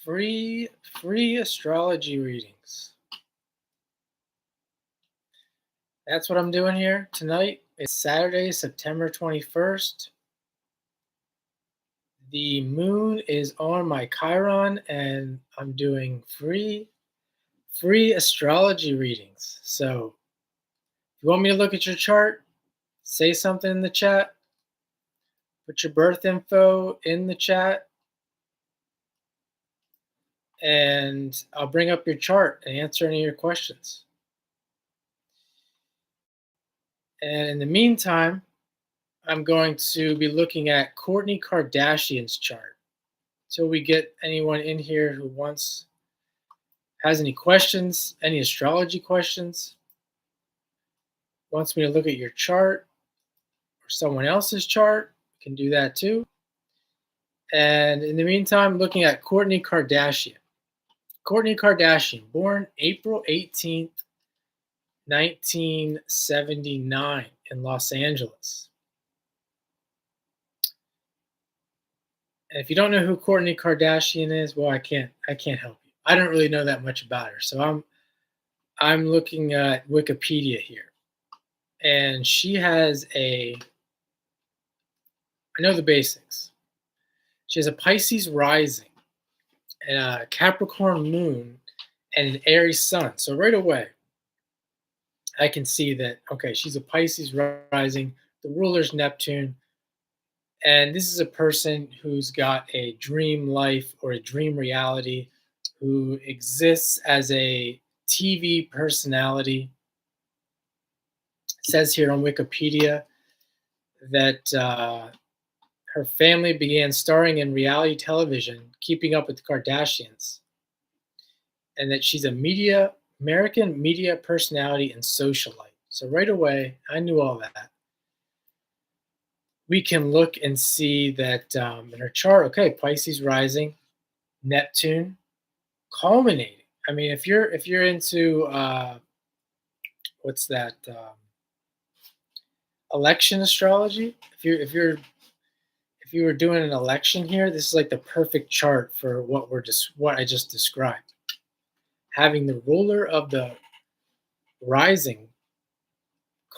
Free astrology readings. That's what I'm doing here tonight. It's Saturday, September 21st. The moon is on my Chiron and I'm doing free astrology readings. So if you want me to look at your chart, say something in the chat. Put your birth info in the chat. And I'll bring up your chart and answer any of your questions. And in the meantime, I'm going to be looking at Kourtney Kardashian's chart. Till we get anyone in here who has any questions, any astrology questions, wants me to look at your chart or someone else's chart, can do that too. And in the meantime, looking at Kourtney Kardashian. Kourtney Kardashian, born April 18th, 1979 in Los Angeles. And if you don't know who Kourtney Kardashian is, well, I can't help you. I don't really know that much about her. So I'm looking at Wikipedia here. And she has I know the basics. She has a Pisces rising and a Capricorn moon and an Aries sun. So right away, I can see that, okay, she's a Pisces rising. The ruler's Neptune. And this is a person who's got a dream life or a dream reality, who exists as a TV personality. It says here on Wikipedia that her family began starring in reality television, Keeping Up with the Kardashians, and that she's a American media personality and socialite. So right away, I knew all that. We can look and see that in her chart, okay, Pisces rising, Neptune, culminating. I mean, if you're into what's that, election astrology, if you were doing an election here, this is like the perfect chart for what I just described. Having the ruler of the rising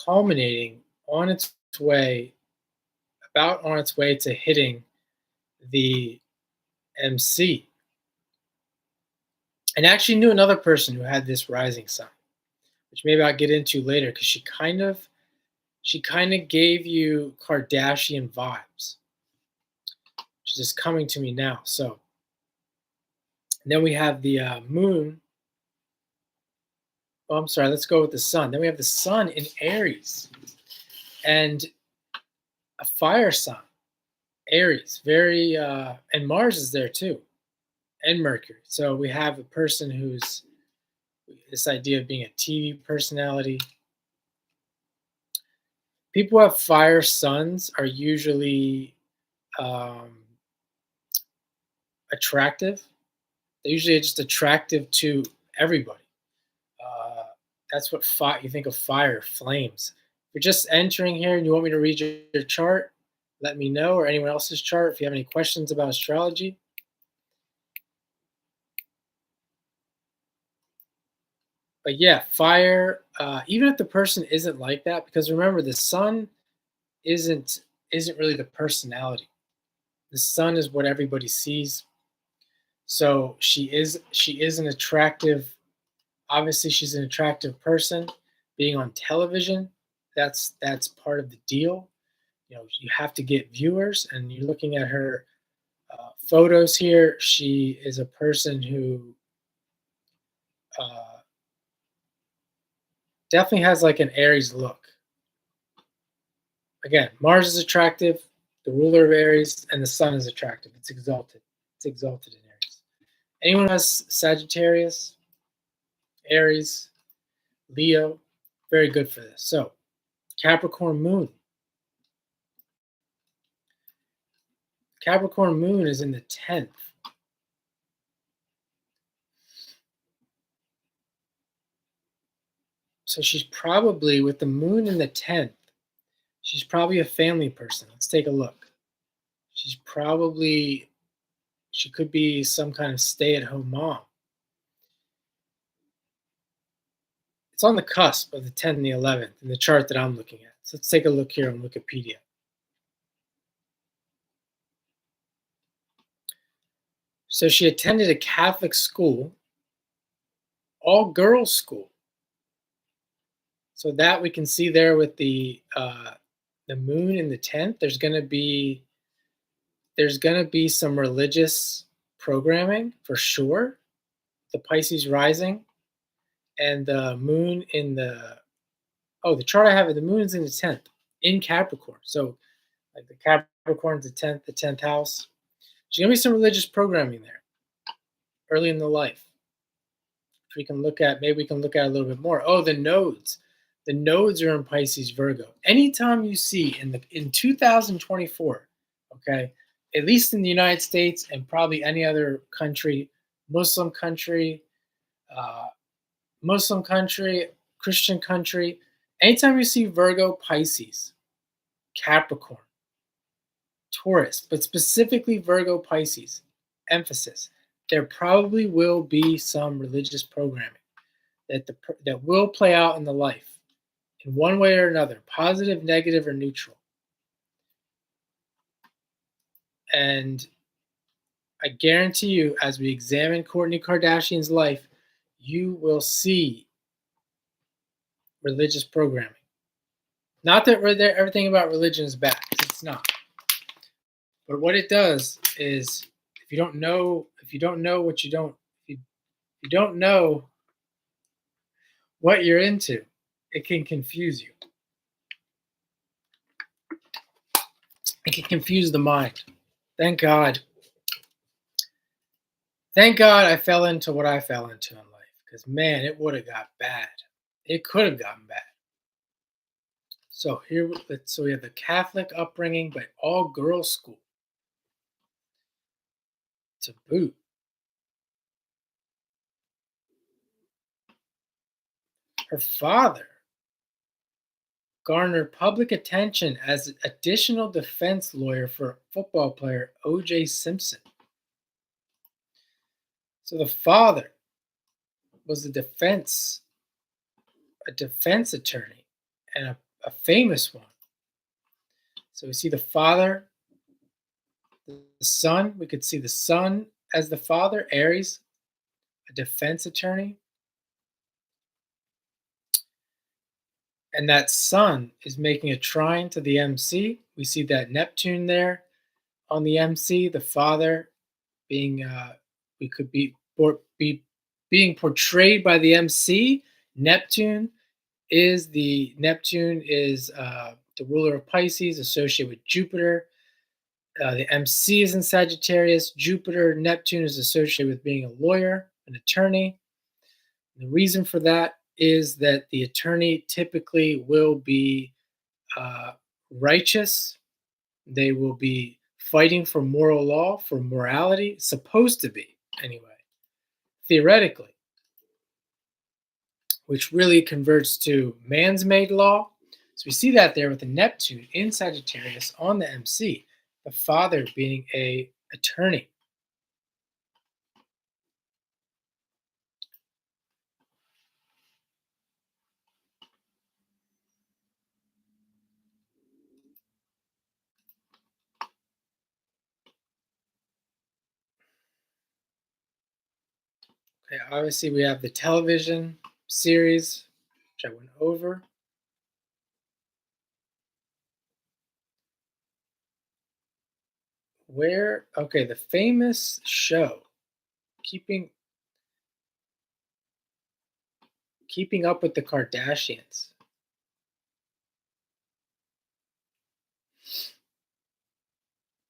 culminating on its way to hitting the MC. And I actually knew another person who had this rising sign, which maybe I'll get into later, because she kind of gave you Kardashian vibes, which is coming to me now. So and then we have the moon. Oh, I'm sorry. Let's go with the sun. Then we have the sun in Aries, and a fire sign, Aries. Very and Mars is there too, and Mercury. So we have a person who's this idea of being a TV personality. People who have fire suns are usually attractive. They're usually just attractive to everybody. That's what you think of fire, flames. If you're just entering here and you want me to read your chart, let me know, or anyone else's chart if you have any questions about astrology. But yeah, fire, even if the person isn't like that, because remember, the sun isn't really the personality. The sun is what everybody sees. So she is an attractive, obviously she's an attractive person. Being on television, that's part of the deal. You know, you have to get viewers, and you're looking at her photos here. She is a person who definitely has like an Aries look. Again, Mars is attractive, the ruler of Aries, and the sun is attractive. It's exalted. It's exalted in Aries. Anyone who has Sagittarius, Aries, Leo, very good for this. So, Capricorn moon. Capricorn moon is in the 10th. So she's probably, with the moon in the 10th, she's probably a family person. Let's take a look. She's probably She could be some kind of stay-at-home mom. It's on the cusp of the 10th and the 11th in the chart that I'm looking at. So let's take a look here on Wikipedia. So she attended a Catholic school, all girls school. So that we can see there with the moon in the 10th. There's gonna be some religious programming for sure. The Pisces rising and the moon in the chart I have it. The moon is in the 10th in Capricorn. So like the Capricorn's the tenth house. There's gonna be some religious programming there early in the life. We can look at maybe we can look at a little bit more. Oh, the nodes. The nodes are in Pisces Virgo. Anytime you see in 2024, okay, at least in the United States and probably any other country, Muslim country, uh, Muslim country, Christian country, anytime you see Virgo, Pisces, Capricorn, Taurus, but specifically Virgo, Pisces, emphasis, there probably will be some religious programming that will play out in the life in one way or another, positive, negative, or neutral. And I guarantee you, as we examine Kourtney Kardashian's life, you will see religious programming. Not that everything about religion is bad, 'cause it's not. But what it does is, if you don't know what if you don't know what you're into, it can confuse you. It can confuse the mind. Thank God. Thank God I fell into what I fell into in life, because man, it would have got bad. It could have gotten bad. So so we have the Catholic upbringing, but all girls school to boot. Her father garnered public attention as an additional defense lawyer for football player O.J. Simpson. So the father was a defense attorney, and a famous one. So we see the father, the son. We could see the son as the father, Aries, a defense attorney. And that sun is making a trine to the MC. We see that Neptune there on the MC, the father being, we could be being portrayed by the MC. Neptune is the ruler of Pisces, associated with Jupiter. The MC is in Sagittarius. Jupiter, Neptune is associated with being a lawyer, an attorney. The reason for that is that the attorney typically will be righteous. They will be fighting for moral law, for morality, supposed to be, anyway, theoretically, which really converts to man's made law. So we see that there with the Neptune in Sagittarius on the MC, the father being a attorney. Okay, obviously we have the television series, which I went over. The famous show, keeping keeping up with the Kardashians.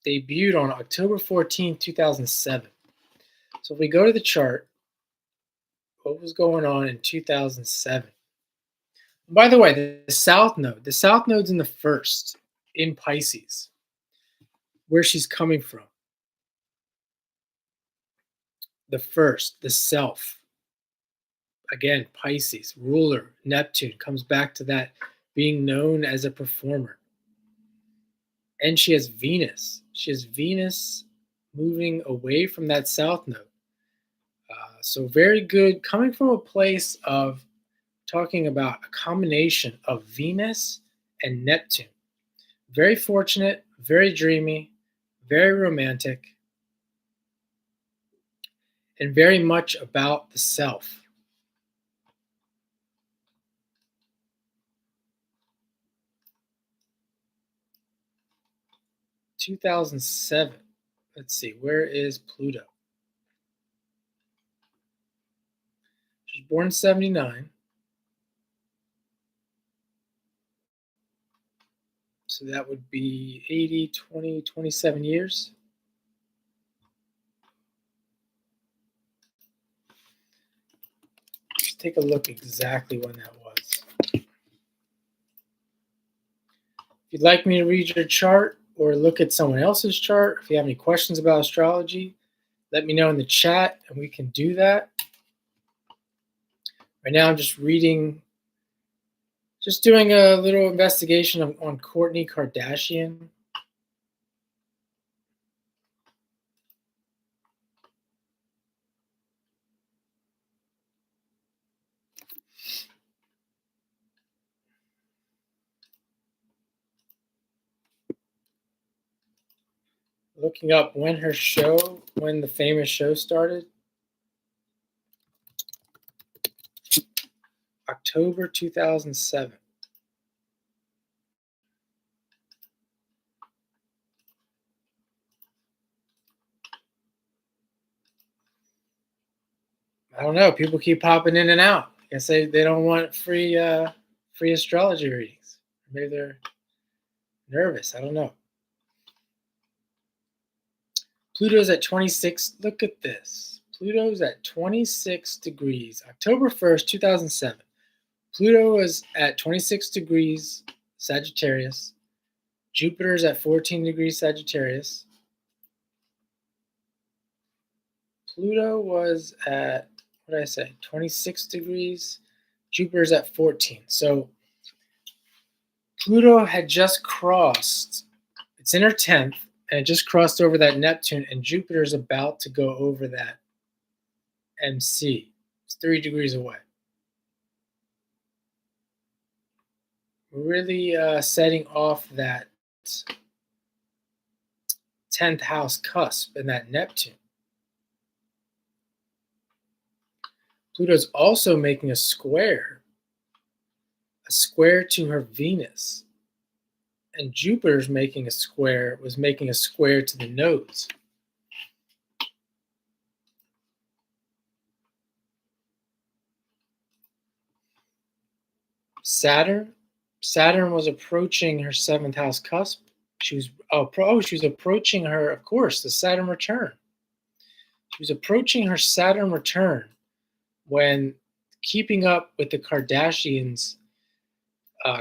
Debuted on October 14th, 2007. So if we go to the chart, what was going on in 2007? By the way, the South Node's in the first in Pisces, where she's coming from. The first, the self. Again, Pisces, ruler, Neptune, comes back to that being known as a performer. And she has Venus. She has Venus moving away from that south node. So very good, coming from a place of talking about a combination of Venus and Neptune. Very fortunate, very dreamy, very romantic, and very much about the self. (2007). Let's see, where is Pluto? She was born in 79. So that would be 80, 20, 27 years. Let's take a look exactly when that was. If you'd like me to read your chart or look at someone else's chart, if you have any questions about astrology, let me know in the chat and we can do that. Right now I'm just reading, just doing a little investigation on Kourtney Kardashian. Looking up when the famous show started. October 2007. I don't know. People keep popping in and out. I guess they don't want free astrology readings. Maybe they're nervous. I don't know. Pluto's at 26. Look at this. Pluto's at 26 degrees. October 1st, 2007. Pluto was at 26 degrees Sagittarius. Jupiter's at 14 degrees Sagittarius. Pluto was at, what did I say, 26 degrees. Jupiter's at 14. So Pluto had just crossed, it's in her 10th, and it just crossed over that Neptune, and Jupiter's about to go over that MC. It's 3 degrees away. We're really setting off that 10th house cusp and that Neptune. Pluto's also making a square to her Venus. And Jupiter's making a square to the nodes. Saturn was approaching her 7th house cusp. She was approaching her, of course, the Saturn return. She was approaching her Saturn return when Keeping Up with the Kardashians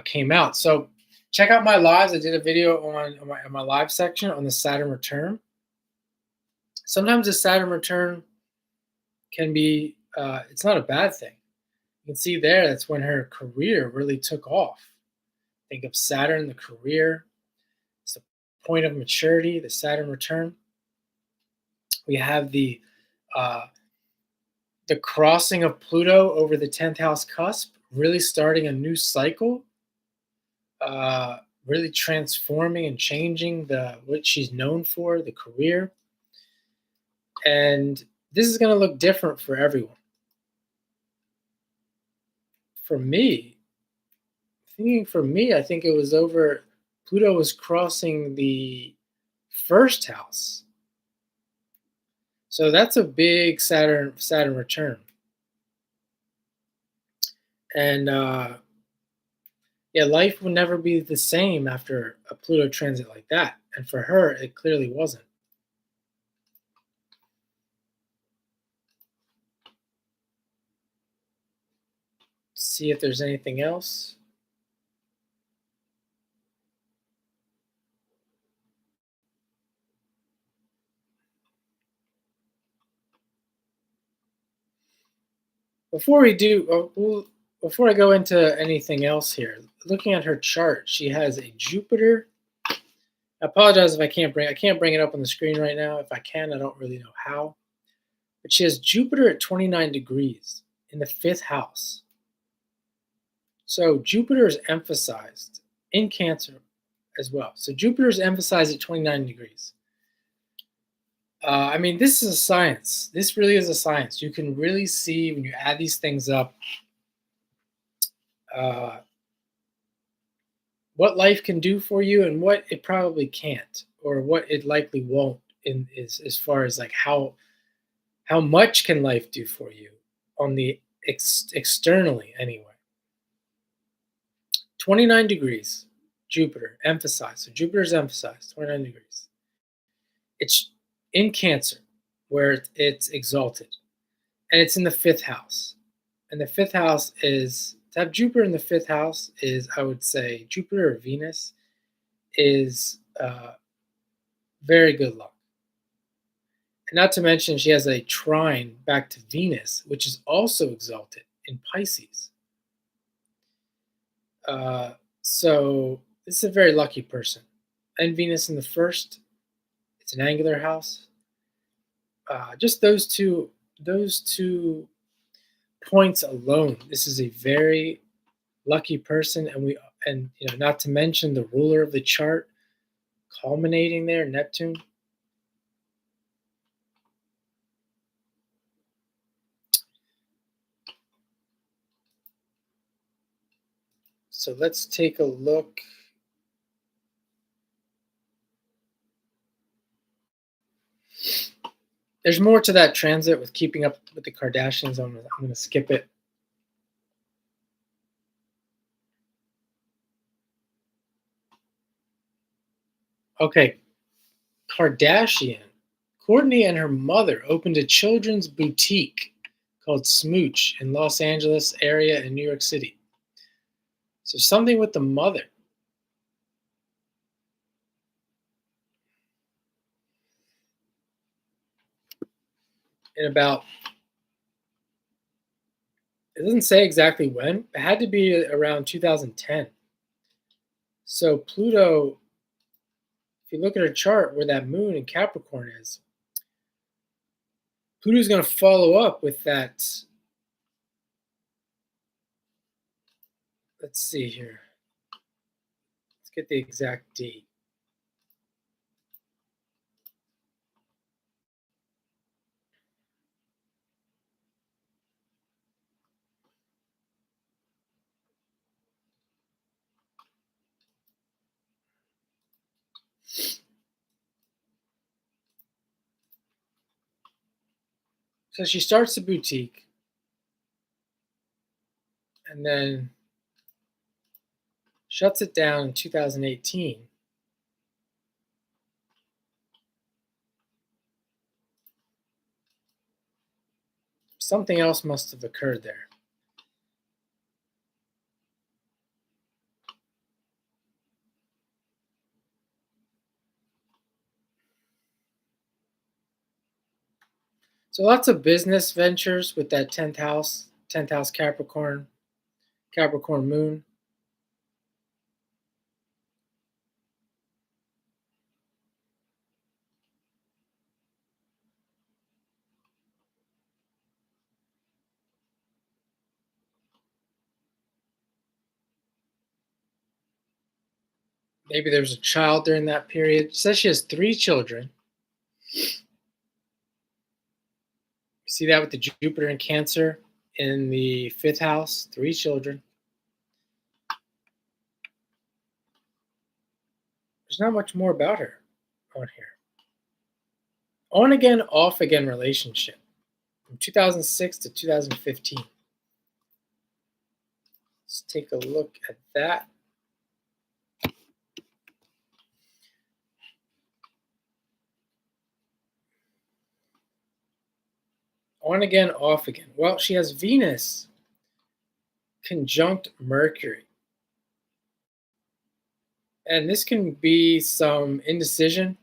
came out. So check out my lives. I did a video on my live section on the Saturn return. Sometimes the Saturn return can be, it's not a bad thing. You can see there, that's when her career really took off. Think of Saturn, the career. It's the point of maturity, the Saturn return. We have the crossing of Pluto over the 10th house cusp, really starting a new cycle, really transforming and changing what she's known for, the career. And this is going to look different for everyone. For me, I think it was over, Pluto was crossing the 1st house. So that's a big Saturn return. And life will never be the same after a Pluto transit like that. And for her, it clearly wasn't. See if there's anything else. Before I go into anything else here, looking at her chart, she has a Jupiter I apologize if I can't bring it up on the screen right now. If I can, I don't really know how. But she has Jupiter at 29 degrees in the fifth house. So Jupiter is emphasized in Cancer as well. So Jupiter is emphasized at 29 degrees. I mean, this is a science. This really is a science. You can really see when you add these things up uh, what life can do for you and what it probably can't, or what it likely won't. In is as far as like how much can life do for you on the externally anyway. 29 degrees, Jupiter emphasized. So Jupiter's emphasized 29 degrees. It's in Cancer, where it's exalted, and it's in the fifth house. And the fifth house is to have Jupiter in the fifth house is, I would say, Jupiter or Venus is very good luck. And not to mention, she has a trine back to Venus, which is also exalted in Pisces. So this is a very lucky person. And Venus in the first, it's an angular house. Just those two points alone, this is a very lucky person, and not to mention the ruler of the chart culminating there, Neptune. So let's take a look. There's more to that transit with keeping up with the Kardashians. I'm going to skip it. Okay, Kardashian. Kourtney and her mother opened a children's boutique called Smooch in Los Angeles area in New York City. So something with the mother. In about, it doesn't say exactly when. It had to be around 2010. So Pluto, if you look at her chart where that moon in Capricorn is, Pluto's going to follow up with that. Let's see here. Let's get the exact date. So she starts the boutique and then shuts it down in 2018. Something else must have occurred there. So lots of business ventures with that 10th house Capricorn moon. Maybe there was a child during that period. It says she has 3 children. See that with the Jupiter in Cancer in the 5th house, 3 children. There's not much more about her on here. On again, off again relationship from 2006 to 2015. Let's take a look at that. On again, off again. Well, she has Venus conjunct Mercury. And this can be some indecision.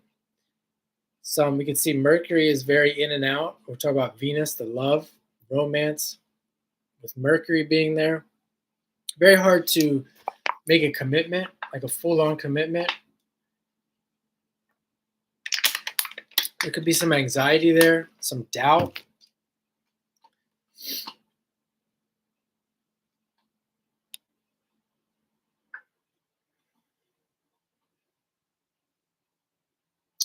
We can see Mercury is very in and out. We're talking about Venus, the love, romance, with Mercury being there. Very hard to make a commitment, like a full-on commitment. There could be some anxiety there, some doubt.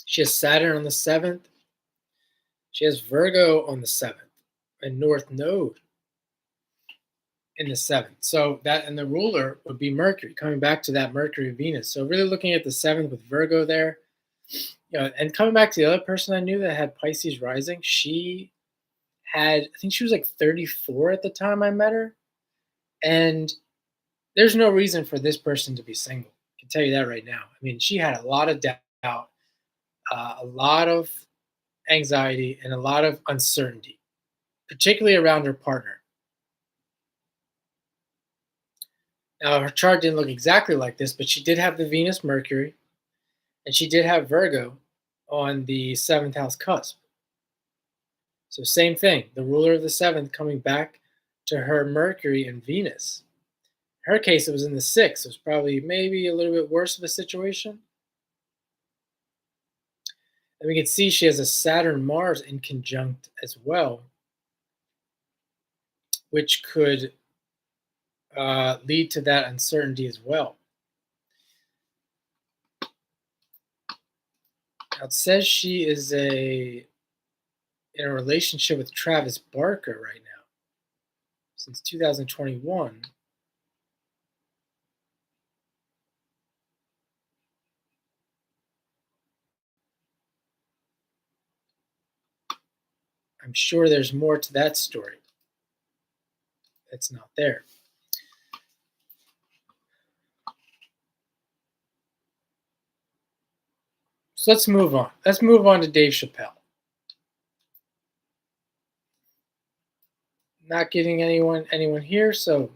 She has Saturn on the 7th. She has Virgo on the 7th and North Node in the 7th. So that, and the ruler would be Mercury, coming back to that Mercury Venus. So really looking at the 7th with Virgo there. And coming back to the other person I knew that had Pisces rising, she had, I think she was like 34 at the time I met her. And there's no reason for this person to be single. I can tell you that right now. I mean, she had a lot of doubt, a lot of anxiety, and a lot of uncertainty, particularly around her partner. Now, her chart didn't look exactly like this, but she did have the Venus Mercury, and she did have Virgo on the 7th house cusp. So, same thing, the ruler of the 7th coming back to her Mercury and Venus. In her case, it was in the 6th. It was probably maybe a little bit worse of a situation. And we can see she has a Saturn Mars in conjunct as well, which could lead to that uncertainty as well. Now it says she is in a relationship with Travis Barker right now since 2021. I'm sure there's more to that story that's not there. So let's move on. Let's move on to Dave Chappelle. Not getting anyone here, so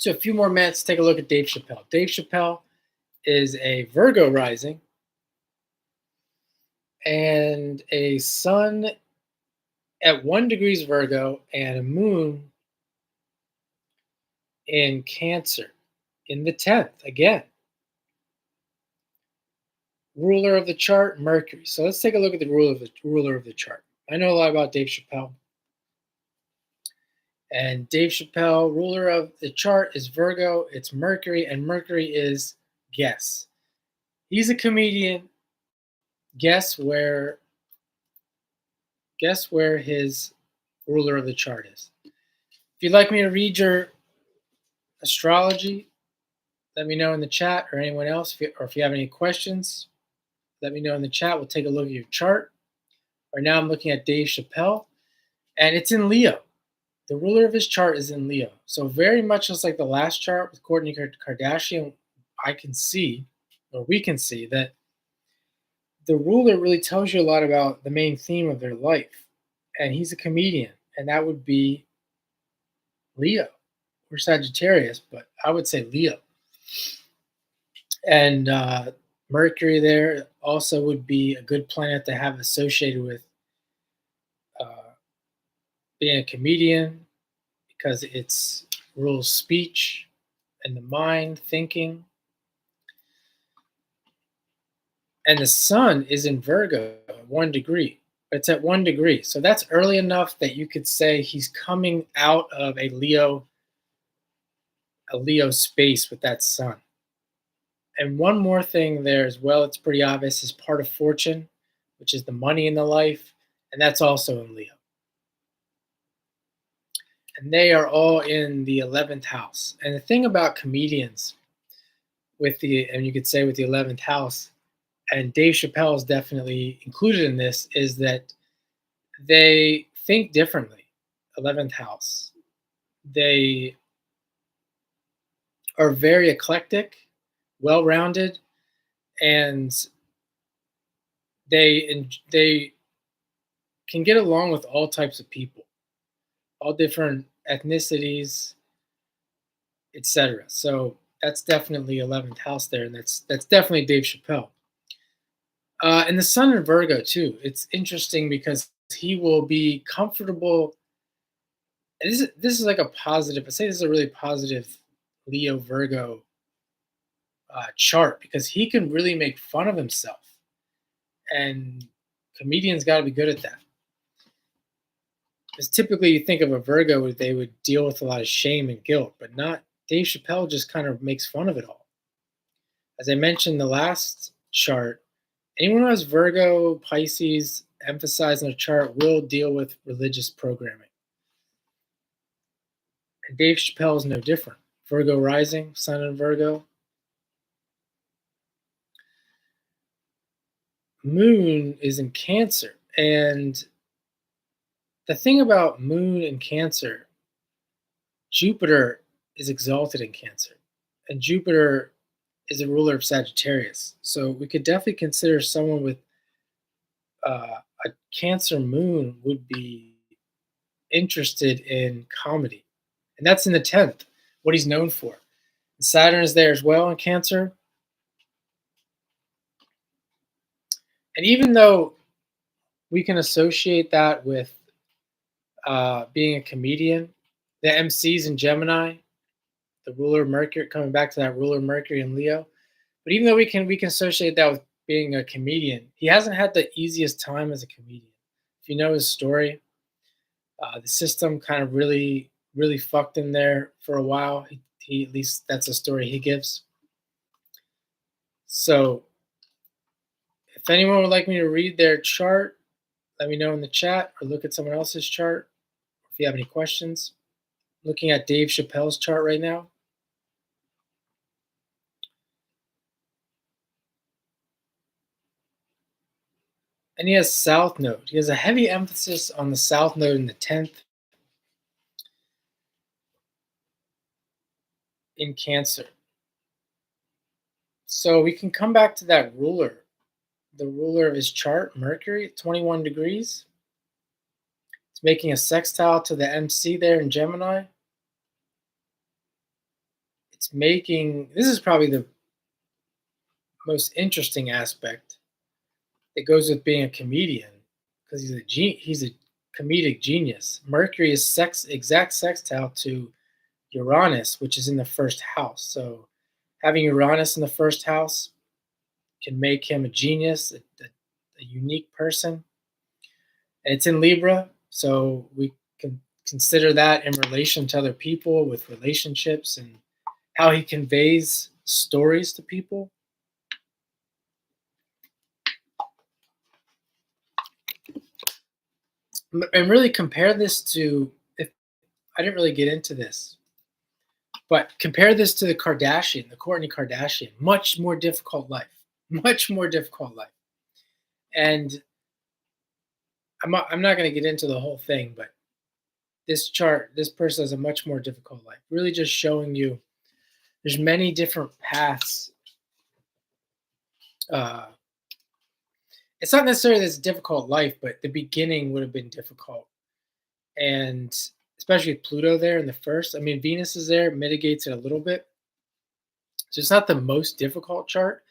a few more minutes. Take a look at Dave Chappelle. Dave Chappelle is a Virgo rising and a sun at 1 degrees Virgo and a moon in Cancer in the 10th again. Ruler of the chart, Mercury. So let's take a look at the ruler of the chart. I know a lot about Dave Chappelle. And Dave Chappelle, ruler of the chart is Virgo, it's Mercury, and Mercury is guess. He's a comedian. Guess where his ruler of the chart is. If you'd like me to read your astrology, let me know in the chat, or anyone else, or if you have any questions, let me know in the chat. We'll take a look at your chart. Right now I'm looking at Dave Chappelle, and it's in Leo. The ruler of his chart is in Leo. So very much just like the last chart with Kourtney Kardashian, I can see, or we can see, that the ruler really tells you a lot about the main theme of their life. And he's a comedian, and that would be Leo or Sagittarius, but I would say Leo. And Mercury there also would be a good planet to have associated with being a comedian, because it's rules speech and the mind, thinking. And the sun is in Virgo at 1 degree. It's at 1 degree. So that's early enough that you could say he's coming out of a Leo space with that sun. And one more thing there as well, it's pretty obvious, is part of fortune, which is the money in the life, and that's also in Leo. And they are all in the 11th house. And the thing about comedians and you could say with the 11th house, and Dave Chappelle is definitely included in this, is that they think differently. 11th house. They are very eclectic, well-rounded, and they can get along with all types of people, all different ethnicities, etc. So that's definitely 11th house there, and that's definitely Dave Chappelle. And the sun in Virgo too. It's interesting because he will be comfortable. And this is like a positive. I say this is a really positive Leo Virgo chart, because he can really make fun of himself, and comedians got to be good at that. Because typically you think of a Virgo, they would deal with a lot of shame and guilt, but not Dave Chappelle. Just kind of makes fun of it all. As I mentioned in the last chart, anyone who has Virgo, Pisces emphasized in a chart will deal with religious programming. And Dave Chappelle is no different. Virgo rising, Sun in Virgo. Moon is in Cancer. And the thing about Moon in Cancer, Jupiter is exalted in Cancer. And Jupiter is a ruler of Sagittarius. So we could definitely consider someone with a Cancer moon would be interested in comedy. And that's in the 10th, what he's known for. Saturn is there as well in Cancer. And even though we can associate that with being a comedian, the MCs in Gemini, the ruler Mercury, coming back to that ruler Mercury in Leo. But even though we can associate that with being a comedian, he hasn't had the easiest time as a comedian. If you know his story, the system kind of really fucked him there for a while. He at least that's a story he gives. So if anyone would like me to read their chart, let me know in the chat or look at someone else's chart. If you have any questions, looking at Dave Chappelle's chart right now. And he has South Node. He has a heavy emphasis on the South Node in the 10th in Cancer. So we can come back to that ruler, the ruler of his chart, Mercury, 21 degrees. It's making a sextile to the MC there in Gemini. It's making, this is probably the most interesting aspect. It goes with being a comedian because he's a comedic genius. Mercury is exact sextile to Uranus, which is in the first house. So having Uranus in the first house can make him a genius, a unique person. And it's in Libra, so we can consider that in relation to other people with relationships and how he conveys stories to people. And really compare this to, if I didn't really get into this, but compare this to the Kourtney Kardashian, much more difficult life, much more difficult life. And I'm not going to get into the whole thing, but this chart, this person has a much more difficult life. Really just showing you there's many different paths. It's not necessarily this difficult life, but the beginning would have been difficult. And especially with Pluto there in the first. I mean, Venus is there, mitigates it a little bit. So it's not the most difficult chart,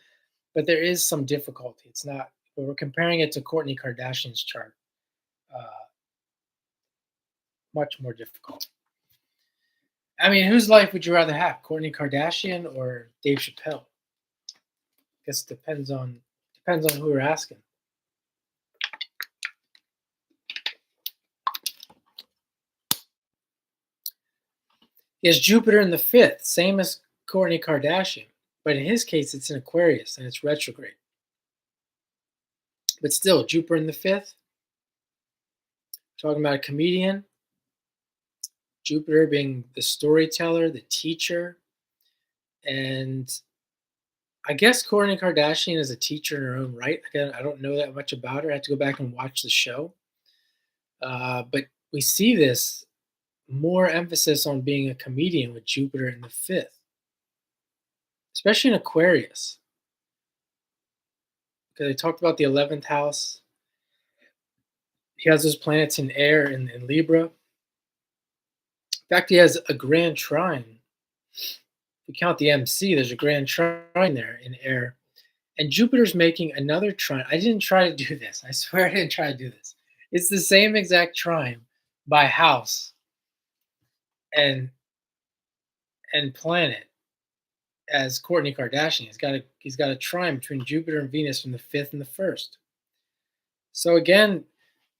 but there is some difficulty. It's not, but we're comparing it to Kourtney Kardashian's chart. Much more difficult. I mean, whose life would you rather have, Kourtney Kardashian or Dave Chappelle? I guess depends on who you're asking. He has Jupiter in the 5th, same as Kourtney Kardashian, but in his case, it's in Aquarius and it's retrograde. But still, Jupiter in the 5th. Talking about a comedian. Jupiter being the storyteller, the teacher, and I guess Kourtney Kardashian is a teacher in her own right. Again, I don't know that much about her. I have to go back and watch the show. But we see this more emphasis on being a comedian with Jupiter in the 5th, especially in Aquarius. Because I talked about the 11th house. He has those planets in air in Libra. In fact, he has a grand trine. If you count the MC, there's a grand trine there in air. And Jupiter's making another trine. I didn't try to do this. I swear I didn't try to do this. It's the same exact trine by house and planet as Kourtney Kardashian. He's got a trine between Jupiter and Venus from the 5th and the 1st. So again,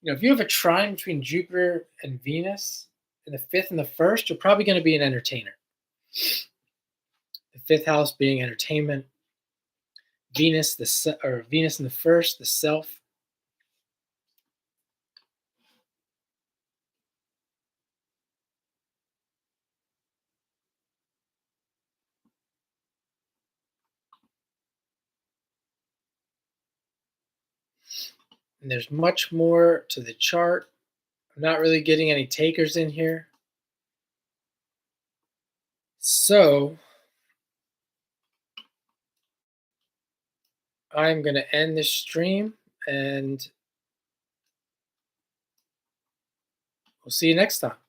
if you have a trine between Jupiter and Venus in the fifth and the first, you're probably going to be an entertainer. The fifth house being entertainment, Venus, or Venus in the first, the self. And there's much more to the chart. I'm not really getting any takers in here. So I'm going to end this stream and we'll see you next time.